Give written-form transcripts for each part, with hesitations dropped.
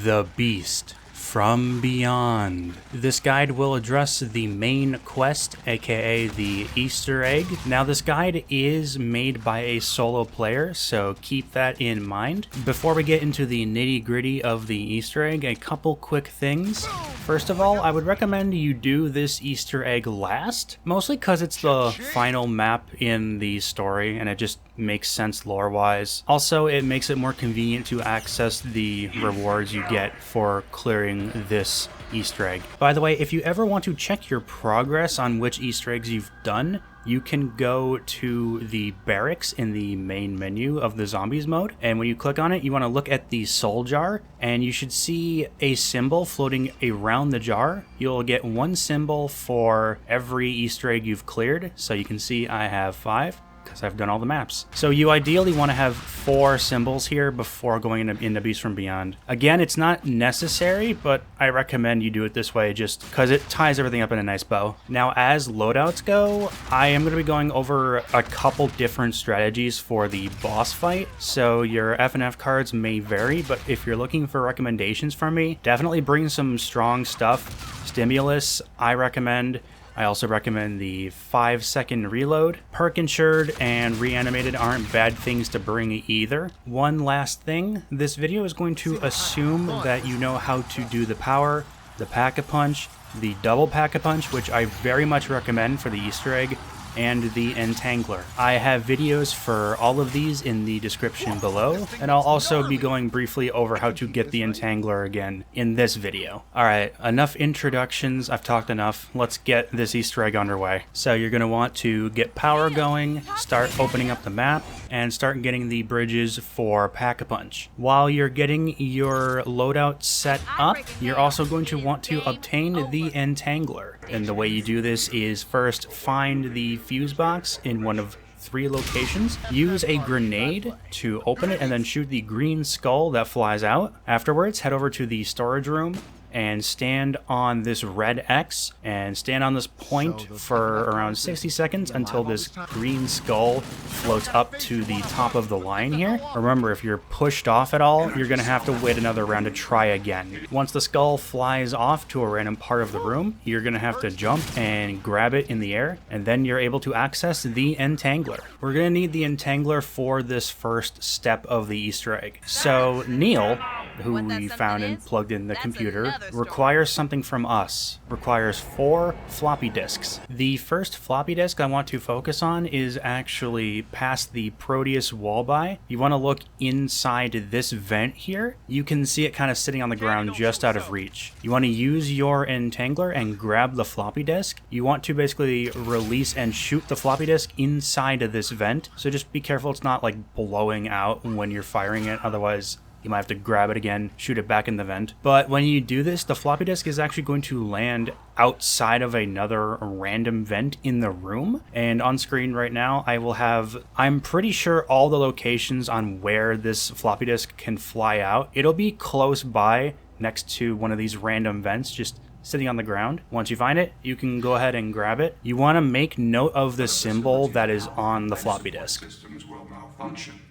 The Beast from Beyond. This guide will address the main quest, aka the Easter egg. Now this guide is made by a solo player, so keep that in mind. Before we get into the nitty-gritty of the Easter egg, a couple quick things. First of all, I would recommend you do this Easter egg last, mostly because it's the final map in the story and it just makes sense lore-wise. Also, it makes it more convenient to access the rewards you get for clearing this Easter egg. By the way, if you ever want to check your progress on which Easter eggs you've done, you can go to the barracks in the main menu of the zombies mode, and when you click on it, you want to look at the soul jar, and you should see a symbol floating around the jar. You'll get one symbol for every Easter egg you've cleared, so you can see I have 5. Because I've done all the maps. So you ideally want to have 4 symbols here before going into Beast from Beyond. Again, it's not necessary, but I recommend you do it this way just because it ties everything up in a nice bow. Now, as loadouts go, I am going to be going over a couple different strategies for the boss fight. So your FNF cards may vary, but if you're looking for recommendations from me, definitely bring some strong stuff. Stimulus, I recommend. I also recommend the 5-second reload. Perk insured and reanimated aren't bad things to bring either. One last thing, this video is going to assume that you know how to do the power, the pack-a-punch, the double pack-a-punch, which I very much recommend for the Easter egg, and the Entangler. I have videos for all of these in the description below, and I'll also be going briefly over how to get the Entangler again in this video. Alright, enough introductions, I've talked enough, let's get this Easter egg underway. So you're going to want to get power going, start opening up the map, and start getting the bridges for Pack-a-Punch. While you're getting your loadout set up, you're also going to want to obtain the Entangler. And the way you do this is first find the fuse box in one of 3 locations, use a grenade to open it, and then shoot the green skull that flies out. Afterwards, head over to the storage room and stand on this red X and stand on this point for around 60 seconds until this green skull floats up to the top of the line here. Remember, if you're pushed off at all, you're gonna have to wait another round to try again. Once the skull flies off to a random part of the room, you're gonna have to jump and grab it in the air, and then you're able to access the Entangler. We're gonna need the Entangler for this first step of the Easter egg. So Neil, who we found and plugged in the computer, requires something from us. Requires 4 floppy disks. The first floppy disk I want to focus on is actually past the Proteus wall by. You want to look inside this vent here. You can see it kind of sitting on the ground just out of reach. You want to use your Entangler and grab the floppy disk. You want to basically release and shoot the floppy disk inside of this vent. So just be careful it's not like blowing out when you're firing it, otherwise you might have to grab it again, shoot it back in the vent. But when you do this, the floppy disk is actually going to land outside of another random vent in the room. And on screen right now, I'm pretty sure all the locations on where this floppy disk can fly out. It'll be close by next to one of these random vents, just sitting on the ground. Once you find it, you can go ahead and grab it. You want to make note of the symbol that is on the floppy disk. Systems will malfunction.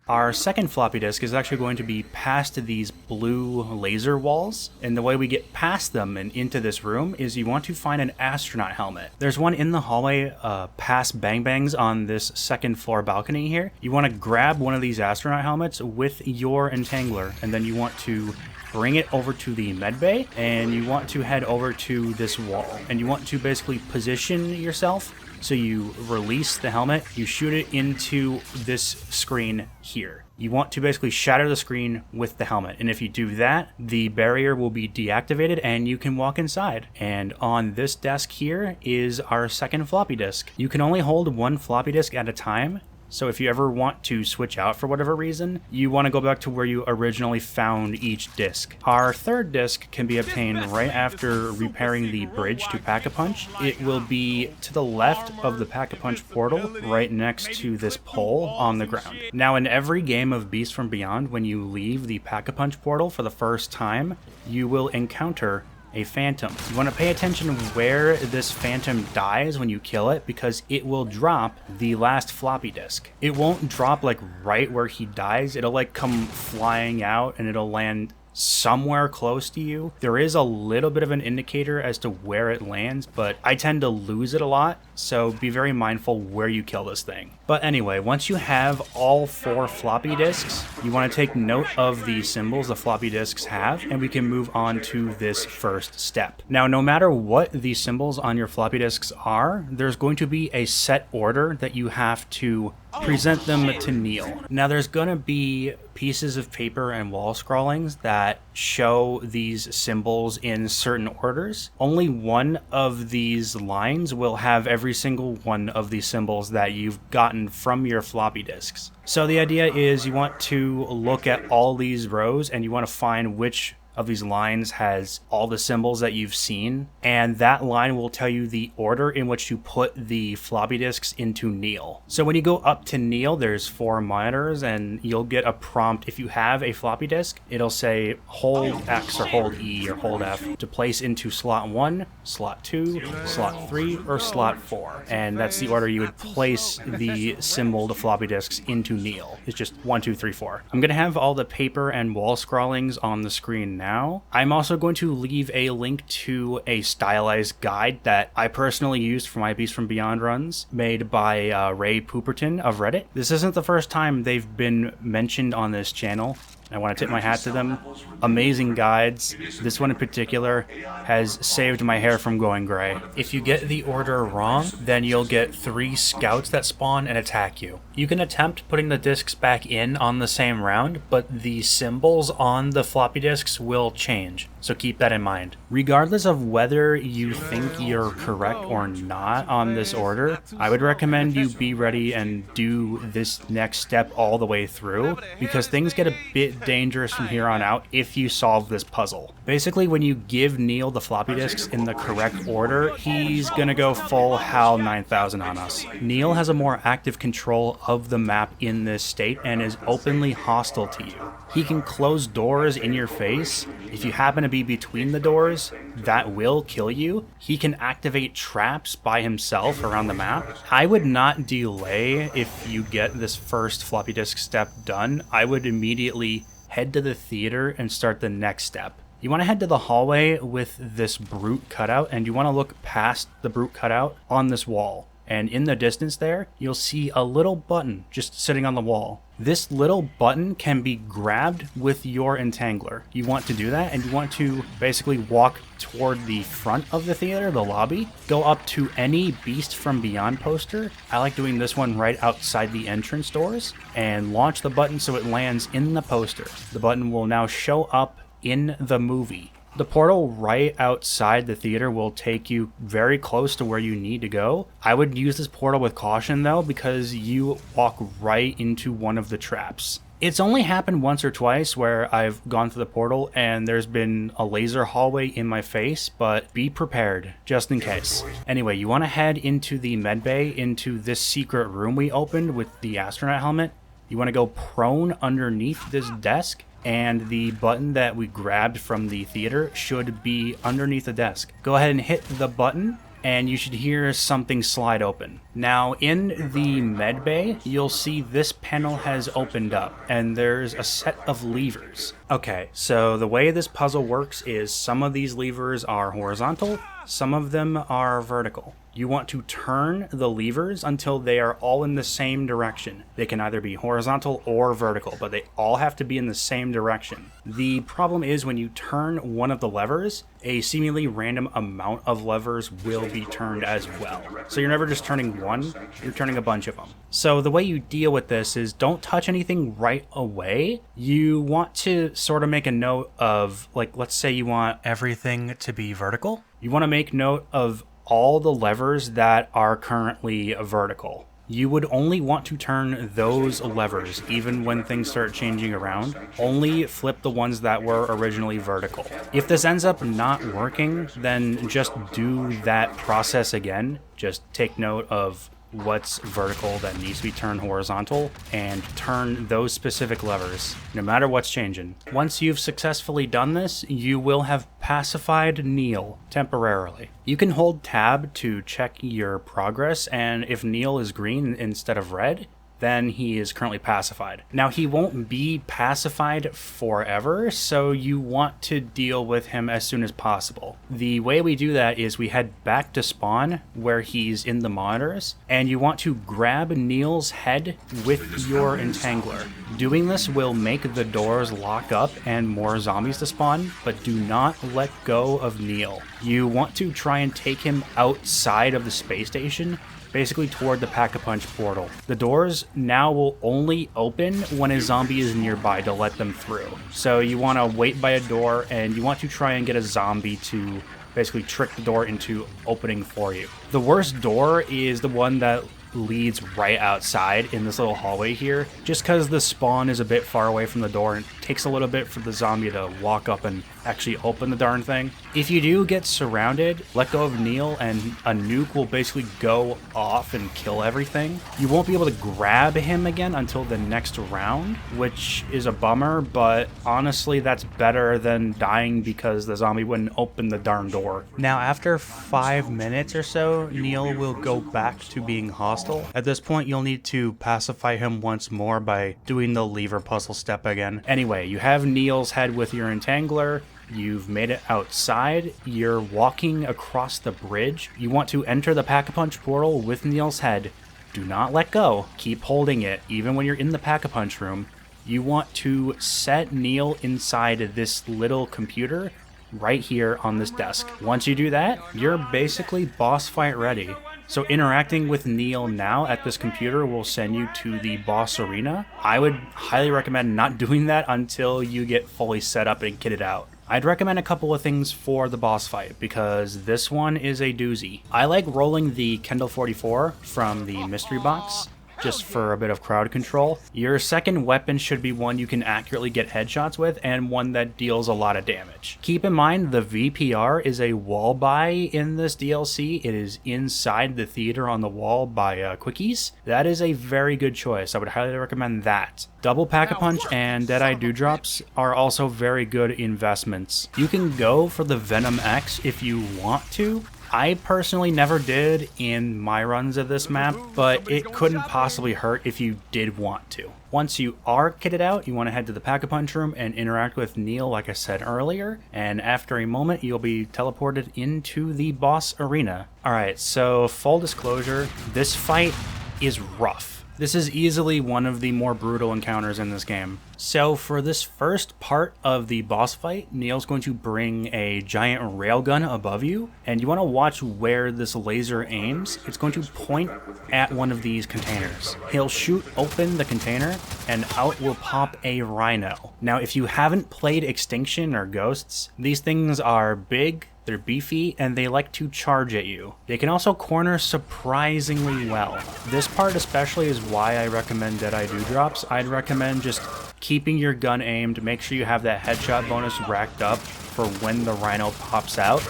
Our second floppy disk is actually going to be past these blue laser walls, and the way we get past them and into this room is you want to find an astronaut helmet. There's one in the hallway past Bang Bangs on this second floor balcony here. You want to grab one of these astronaut helmets with your Entangler, and then you want to bring it over to the Medbay, and you want to head over to this wall, and you want to basically position yourself. So you release the helmet, you shoot it into this screen here. You want to basically shatter the screen with the helmet, and if you do that, the barrier will be deactivated and you can walk inside. And on this desk here is our second floppy disk. You can only hold 1 floppy disk at a time, So if you ever want to switch out for whatever reason, you want to go back to where you originally found each disc. Our third disc can be obtained right after repairing the bridge to Pack-a-Punch. It will be to the left of the Pack-a-Punch portal, right next to this pole on the ground. Now in every game of Beasts from Beyond, when you leave the Pack-a-Punch portal for the first time, you will encounter a phantom. You want to pay attention where this phantom dies when you kill it, because it will drop the last floppy disk. It won't drop like right where he dies. It'll like come flying out and it'll land somewhere close to you. There is a little bit of an indicator as to where it lands, but I tend to lose it a lot, so be very mindful where you kill this thing. But anyway, once you have all 4 floppy disks, you want to take note of the symbols the floppy disks have, and we can move on to this first step. Now, no matter what the symbols on your floppy disks are, there's going to be a set order that you have to present them to Neil. Now there's gonna be pieces of paper and wall scrawlings that show these symbols in certain orders. Only one of these lines will have every single one of these symbols that you've gotten from your floppy disks. So the idea is you want to look at all these rows and you want to find which of these lines has all the symbols that you've seen, and that line will tell you the order in which to put the floppy disks into Neil. So when you go up to Neil, there's 4 monitors and you'll get a prompt. If you have a floppy disk, it'll say hold X or hold E or hold F to place into slot 1, slot 2, slot 3, or slot 4. And that's the order you would place the symbol, the floppy disks, into Neil. It's just 1, 2, 3, 4. I'm gonna have all the paper and wall scrawlings on the screen now. I'm also going to leave a link to a stylized guide that I personally used for my Beasts from Beyond runs, made by Ray Pooperton of Reddit. This isn't the first time they've been mentioned on this channel. I want to tip my hat to them. Amazing guides. This one in particular has saved my hair from going gray. If you get the order wrong, then you'll get 3 scouts that spawn and attack you. You can attempt putting the discs back in on the same round, but the symbols on the floppy disks will change, so keep that in mind. Regardless of whether you think you're correct or not on this order, I would recommend you be ready and do this next step all the way through, because things get a bit dangerous from here on out if you solve this puzzle. Basically, when you give Neil the floppy disks in the correct order, he's gonna go full HAL 9000 on us. Neil has a more active control of the map in this state and is openly hostile to you. He can close doors in your face. If you happen to be between the doors, that will kill you. He can activate traps by himself around the map. I would not delay if you get this first floppy disk step done. I would immediately head to the theater and start the next step. You want to head to the hallway with this brute cutout, and you want to look past the brute cutout on this wall. And in the distance there, you'll see a little button just sitting on the wall. This little button can be grabbed with your Entangler. You want to do that, and you want to basically walk toward the front of the theater, the lobby. Go up to any Beast from Beyond poster. I like doing this one right outside the entrance doors, and launch the button so it lands in the poster. The button will now show up in the movie. The portal right outside the theater will take you very close to where you need to go. I would use this portal with caution though, because you walk right into one of the traps. It's only happened once or twice where I've gone through the portal and there's been a laser hallway in my face, but be prepared just in case. Anyway, you want to head into the medbay, into this secret room we opened with the astronaut helmet. You want to go prone underneath this desk, and the button that we grabbed from the theater should be underneath the desk. Go ahead and hit the button, and you should hear something slide open. Now, in the medbay, you'll see this panel has opened up, and there's a set of levers. Okay, so the way this puzzle works is some of these levers are horizontal, some of them are vertical. You want to turn the levers until they are all in the same direction. They can either be horizontal or vertical, but they all have to be in the same direction. The problem is when you turn one of the levers, a seemingly random amount of levers will be turned as well. So you're never just turning one, you're turning a bunch of them. So the way you deal with this is don't touch anything right away. You want to sort of make a note of, like, let's say you want everything to be vertical. You want to make note of all the levers that are currently vertical. you would only want to turn those levers, even when things start changing around. Only flip the ones that were originally vertical. If this ends up not working, then just do that process again. Just take note of what's vertical that needs to be turned horizontal and turn those specific levers, no matter what's changing. Once you've successfully done this, you will have pacified Neil temporarily. You can hold tab to check your progress, and if Neil is green instead of red, then he is currently pacified. Now, he won't be pacified forever, so you want to deal with him as soon as possible. The way we do that is we head back to spawn where he's in the monitors, and you want to grab Neil's head with your Entangler. Doing this will make the doors lock up and more zombies to spawn, but do not let go of Neil. You want to try and take him outside of the space station, basically toward the Pack-a-Punch portal. The doors now will only open when a zombie is nearby to let them through. So you want to wait by a door, and you want to try and get a zombie to basically trick the door into opening for you. The worst door is the one that leads right outside in this little hallway here, just because the spawn is a bit far away from the door and it takes a little bit for the zombie to walk up and actually open the darn thing. If you do get surrounded, let go of Neil and a nuke will basically go off and kill everything. You won't be able to grab him again until the next round, which is a bummer, but honestly that's better than dying because the zombie wouldn't open the darn door. Now after 5 minutes or so, Neil will go back to being hostile. At this point, you'll need to pacify him once more by doing the lever puzzle step again. Anyway, you have Neil's head with your Entangler. You've made it outside. You're walking across the bridge. You want to enter the Pack-a-Punch portal with Neil's head. Do not let go. Keep holding it, even when you're in the Pack-a-Punch room. You want to set Neil inside this little computer right here on this desk. Once you do that, you're basically boss fight ready. So interacting with Neil now at this computer will send you to the boss arena. I would highly recommend not doing that until you get fully set up and kitted out. I'd recommend a couple of things for the boss fight, because this one is a doozy. I like rolling the Kendall 44 from the mystery box, just for a bit of crowd control. Your second weapon should be one you can accurately get headshots with and one that deals a lot of damage. Keep in mind the VPR is a wall buy in this DLC. It is inside the theater on the wall by Quickies. That is a very good choice. I would highly recommend that. Double Pack-a-Punch and Deadeye Dewdrops are also very good investments. You can go for the Venom X if you want to. I personally never did in my runs of this map, but it couldn't possibly hurt if you did want to. Once you are kitted out, you want to head to the Pack-a-Punch room and interact with Neil like I said earlier, and after a moment you'll be teleported into the boss arena. Alright, so full disclosure, this fight is rough. This is easily one of the more brutal encounters in this game. So for this first part of the boss fight, Neil's going to bring a giant railgun above you, and you want to watch where this laser aims. It's going to point at one of these containers. He'll shoot open the container, and out will pop a Rhino. Now, if you haven't played Extinction or Ghosts, these things are big, they're beefy, and they like to charge at you. They can also corner surprisingly well. This part especially is why I recommend Deadeye Dewdrops. I'd recommend just keeping your gun aimed, make sure you have that headshot bonus racked up for when the Rhino pops out.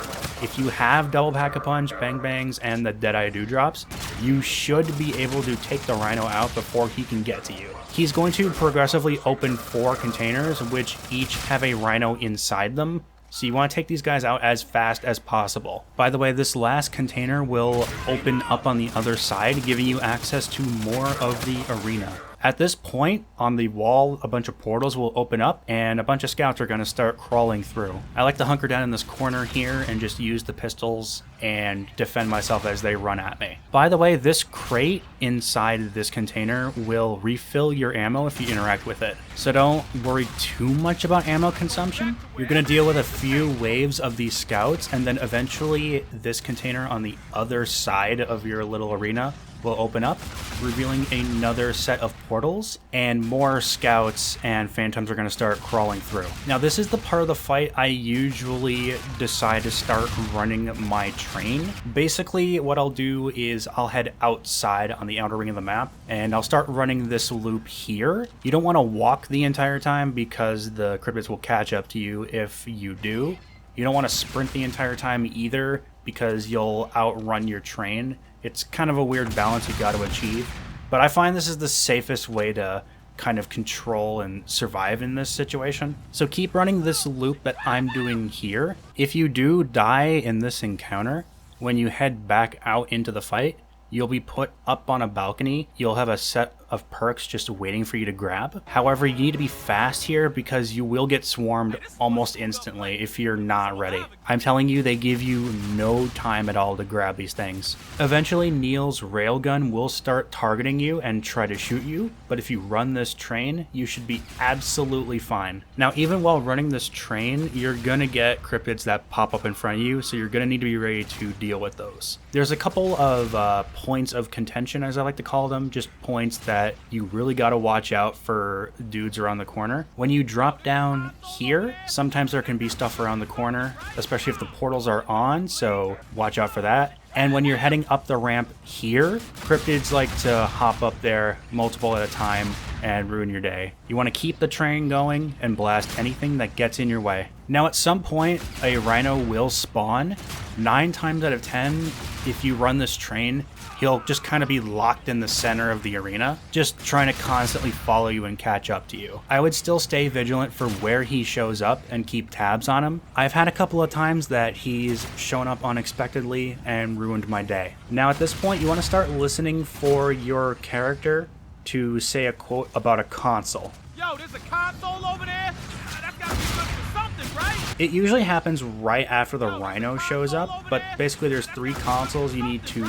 If you have double Pack-a-Punch, Bang Bangs, and the Deadeye Dewdrops, you should be able to take the Rhino out before he can get to you. He's going to progressively open 4 containers, which each have a Rhino inside them. So you want to take these guys out as fast as possible. By the way, this last container will open up on the other side, giving you access to more of the arena. At this point, on the wall, a bunch of portals will open up and a bunch of scouts are going to start crawling through. I like to hunker down in this corner here and just use the pistols and defend myself as they run at me. By the way, this crate inside this container will refill your ammo if you interact with it. So don't worry too much about ammo consumption. You're going to deal with a few waves of these scouts, and then eventually this container on the other side of your little arena will open up, revealing another set of portals, and more scouts and phantoms are going to start crawling through. Now, this is the part of the fight I usually decide to start running my train. Basically, what I'll do is I'll head outside on the outer ring of the map, and I'll start running this loop here. You don't want to walk the entire time because the cryptids will catch up to you if you do. You don't want to sprint the entire time either because you'll outrun your train. It's kind of a weird balance you've got to achieve. But I find this is the safest way to kind of control and survive in this situation. So keep running this loop that I'm doing here. If you do die in this encounter, when you head back out into the fight, you'll be put up on a balcony. You'll have a set of perks just waiting for you to grab. However, you need to be fast here because you will get swarmed almost instantly if you're not ready. I'm telling you, they give you no time at all to grab these things. Eventually, Neil's railgun will start targeting you and try to shoot you, but if you run this train, you should be absolutely fine. Now, even while running this train, you're gonna get cryptids that pop up in front of you, so you're gonna need to be ready to deal with those. There's a couple of points of contention, as I like to call them, just points that you really got to watch out for dudes around the corner. When you drop down here, sometimes there can be stuff around the corner, especially if the portals are on, so watch out for that. And when you're heading up the ramp here, cryptids like to hop up there multiple at a time and ruin your day. You want to keep the train going and blast anything that gets in your way. Now at some point, a rhino will spawn. 9 times out of 10, if you run this train, he'll just kind of be locked in the center of the arena, just trying to constantly follow you and catch up to you. I would still stay vigilant for where he shows up and keep tabs on him. I've had a couple of times that he's shown up unexpectedly and ruined my day. Now at this point, you want to start listening for your character to say a quote about a console. Yo, there's a console over there? That's gotta be good for something, right? It usually happens right after the rhino shows up, but basically there's 3 consoles you need to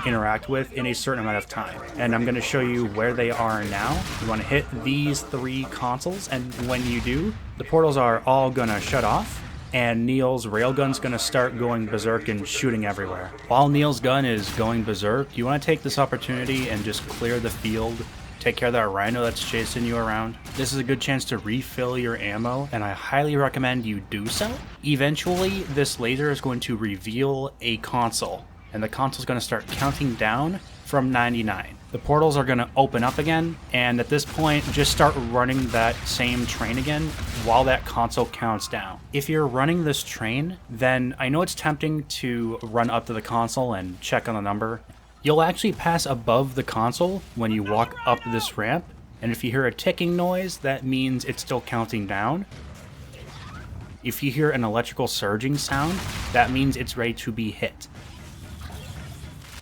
interact with in a certain amount of time, and I'm going to show you where they are now. You want to hit these 3 consoles, and when you do, the portals are all going to shut off, and Neil's railgun's going to start going berserk and shooting everywhere. While Neil's gun is going berserk, you want to take this opportunity and just clear the field. Take care of that rhino that's chasing you around. This is a good chance to refill your ammo, and I highly recommend you do so. Eventually, this laser is going to reveal a console, and the console is going to start counting down from 99. The portals are going to open up again, and at this point, just start running that same train again while that console counts down. If you're running this train, then I know it's tempting to run up to the console and check on the number. You'll actually pass above the console when you walk up this ramp, and if you hear a ticking noise, that means it's still counting down. If you hear an electrical surging sound, that means it's ready to be hit.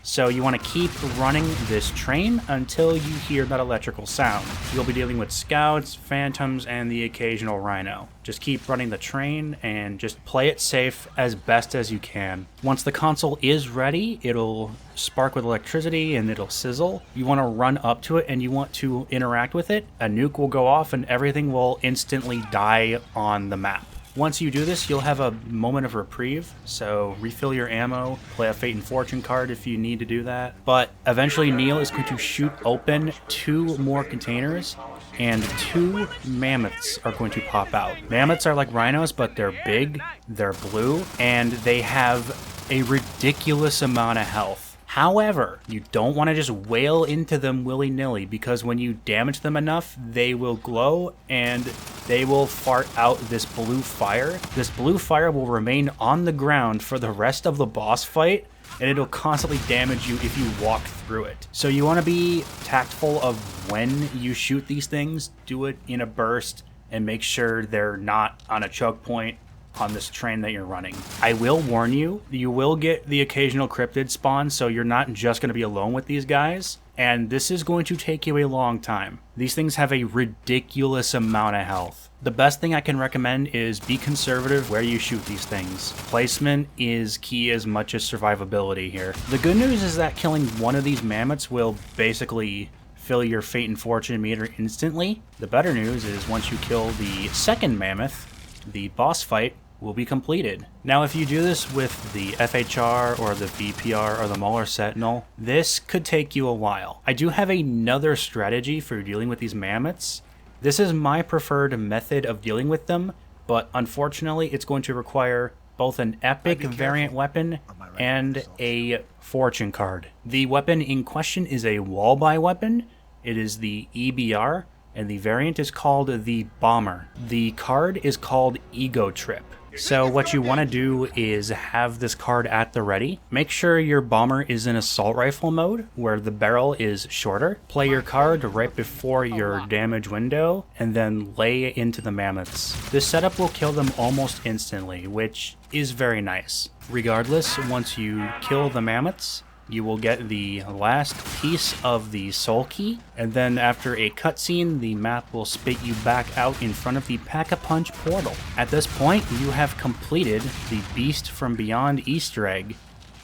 So you want to keep running this train until you hear that electrical sound. You'll be dealing with scouts, phantoms, and the occasional rhino. Just keep running the train and just play it safe as best as you can. Once the console is ready, it'll spark with electricity and it'll sizzle. You want to run up to it and you want to interact with it. A nuke will go off and everything will instantly die on the map. Once you do this, you'll have a moment of reprieve, so refill your ammo, play a Fate and Fortune card if you need to do that. But eventually Neil is going to shoot open 2 more containers, and 2 mammoths are going to pop out. Mammoths are like rhinos, but they're big, they're blue, and they have a ridiculous amount of health. However, you don't want to just wail into them willy-nilly, because when you damage them enough, they will glow and they will fart out this blue fire. This blue fire will remain on the ground for the rest of the boss fight, and it'll constantly damage you if you walk through it. So you want to be tactful of when you shoot these things. Do it in a burst and make sure they're not on a choke point on this train that you're running. I will warn you, you will get the occasional cryptid spawn, so you're not just going to be alone with these guys, and this is going to take you a long time. These things have a ridiculous amount of health. The best thing I can recommend is be conservative where you shoot these things. Placement is key as much as survivability here. The good news is that killing one of these mammoths will basically fill your Fate and Fortune meter instantly. The better news is once you kill the second mammoth, the boss fight will be completed. Now, if you do this with the FHR or the VPR or the Mauler Sentinel, this could take you a while. I do have another strategy for dealing with these mammoths. This is my preferred method of dealing with them, but unfortunately it's going to require both an epic variant weapon and a fortune card. The weapon in question is a wall-buy weapon. It is the EBR, and the variant is called the Bomber. The card is called Ego Trip. So what you want to do is have this card at the ready. Make sure your Bomber is in assault rifle mode, where the barrel is shorter. Play your card right before your damage window, and then lay into the Mammoths. This setup will kill them almost instantly, which is very nice. Regardless, once you kill the Mammoths, you will get the last piece of the soul key, and then after a cutscene, the map will spit you back out in front of the Pack-a-Punch portal. At this point, you have completed the Beast from Beyond Easter egg.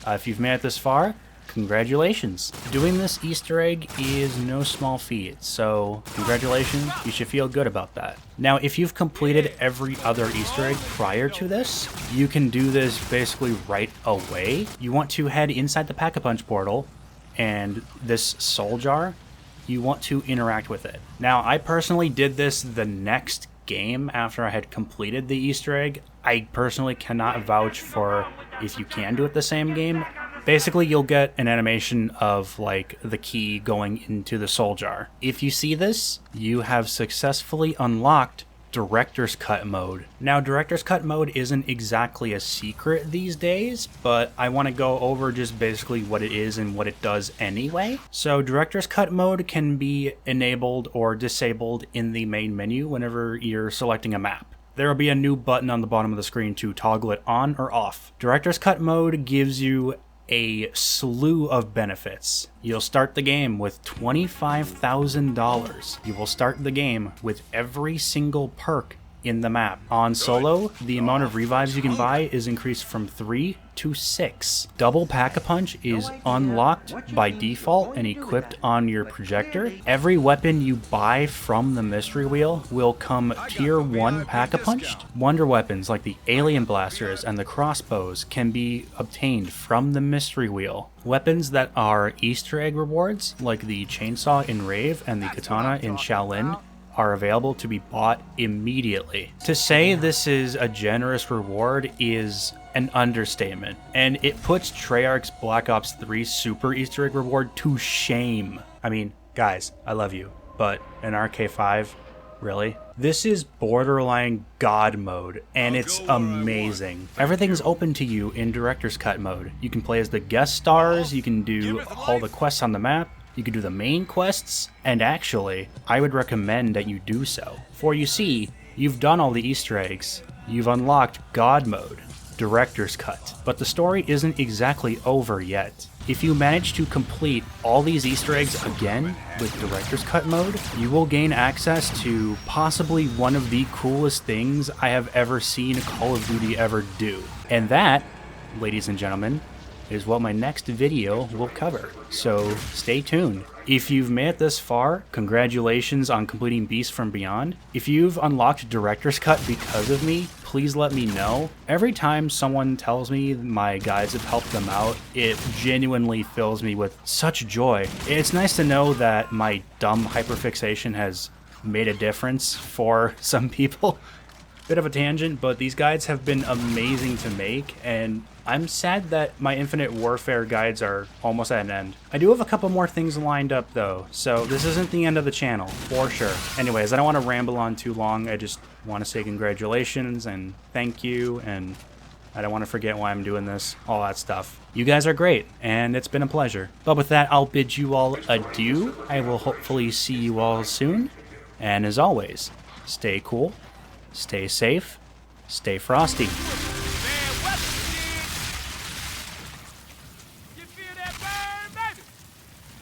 If you've made it this far, congratulations. Doing this Easter egg is no small feat, so congratulations, you should feel good about that. Now, if you've completed every other Easter egg prior to this, you can do this basically right away. You want to head inside the Pack-a-Punch portal, and this soul jar, you want to interact with it. Now, I personally did this the next game after I had completed the Easter egg. I personally cannot vouch for if you can do it the same game. Basically, you'll get an animation of, like, the key going into the soul jar. If you see this, you have successfully unlocked Director's Cut mode. Now, Director's Cut mode isn't exactly a secret these days, but I want to go over just basically what it is and what it does anyway. So, Director's Cut mode can be enabled or disabled in the main menu whenever you're selecting a map. There will be a new button on the bottom of the screen to toggle it on or off. Director's Cut mode gives you a slew of benefits. You'll start the game with $25,000. You will start the game with every single perk in the map. On solo, the amount of revives you can buy is increased from 3 to 6. Double Pack-a-Punch is unlocked by default and equipped on your projector. Every weapon you buy from the mystery wheel will come tier 1 Pack-a-Punched. Wonder weapons like the alien blasters and the crossbows can be obtained from the mystery wheel. Weapons that are Easter egg rewards like the chainsaw in Rave and the katana in Shaolin are available to be bought immediately. To say this is a generous reward is an understatement, and it puts Treyarch's Black Ops 3 Super Easter Egg reward to shame. I mean, guys, I love you, but in RK5, really? This is borderline God mode, and it's amazing. Everything's open to you in Director's Cut mode. You can play as the guest stars, you can do all the quests on the map, you can do the main quests, and actually, I would recommend that you do so. For you see, you've done all the Easter eggs, you've unlocked God mode, Director's Cut, but the story isn't exactly over yet. If you manage to complete all these Easter eggs again with Director's Cut mode, you will gain access to possibly one of the coolest things I have ever seen Call of Duty ever do. And that, ladies and gentlemen, is what my next video will cover, so stay tuned. If you've made it this far, congratulations on completing Beast from Beyond. If you've unlocked Director's Cut because of me, please let me know. Every time someone tells me my guides have helped them out, it genuinely fills me with such joy. It's nice to know that my dumb hyperfixation has made a difference for some people. Bit of a tangent, but these guides have been amazing to make, and I'm sad that my Infinite Warfare guides are almost at an end. I do have a couple more things lined up though, so this isn't the end of the channel, for sure. Anyways, I don't want to ramble on too long, I just want to say congratulations and thank you, and I don't want to forget why I'm doing this, all that stuff. You guys are great, and it's been a pleasure. But with that, I'll bid you all adieu. I will hopefully see you all soon, and as always, stay cool, stay safe, stay frosty.